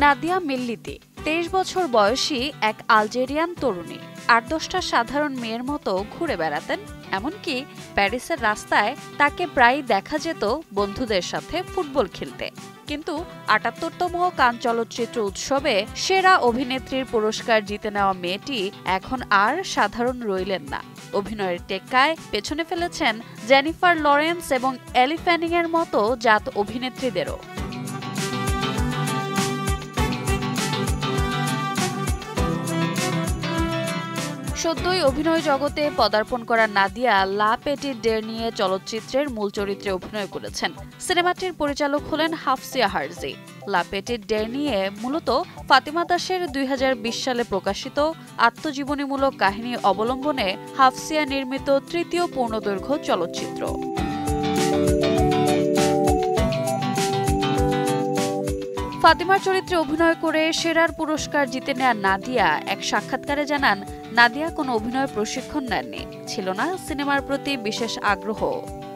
নাদিয়া মিল্লিতি ২৩ বছর বয়সী এক আলজেরিয়ান তরুণী। ৮-১০টা সাধারণ মেয়ের মতো ঘুরে বেড়াতেন। এমনকি প্যারিসের রাস্তায় তাকে প্রায়ই দেখা যেত বন্ধুদের সাথে ফুটবল খেলতে। কিন্তু ৭৮তম কান চলচ্চিত্র উৎসবে সেরা অভিনেত্রীর পুরস্কার জিতে নেওয়া মেয়েটি এখন আর সাধারণ রইলেন না। অভিনয়ের টেক্কায় পেছনে ফেলেছেন জেনিফার লরেন্স এবং এলি ফ্যানিং এর মতো জাত অভিনেত্রীদেরও। সদ্যই অভিনয় জগতে পদার্পণ করা নাদিয়া লা পেটিট ডেরনিয়ে চলচ্চিত্রের মূল চরিত্রে অভিনয় করেছেন। সিনেমাটির পরিচালক হলেন হাফসিয়া হারজি। লা পেটিট ডেরনিয়ে মূলত ফাতিমা দাসের ২০২০ সালে প্রকাশিত আত্মজীবনীমূলক কাহিনী অবলম্বনে হাফসিয়া নির্মিত তৃতীয় পূর্ণদৈর্ঘ্য চলচ্চিত্র। ফাতিমার চরিত্রে অভিনয় করে সেরার পুরস্কার জিতে নেয়া নাদিয়া এক সাক্ষাৎকারে জানান, নাদিয়া কোনো অভিনয় প্রশিক্ষণ নেননি, ছিল না সিনেমার প্রতি বিশেষ আগ্রহ।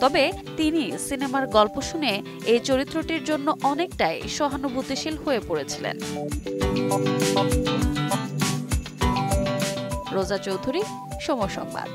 তবে তিনি সিনেমার গল্প শুনে এই চরিত্রটির জন্য অনেকটাই সহানুভূতিশীল হয়ে পড়েছিলেন। রোজা চৌধুরী, সময় সংবাদ।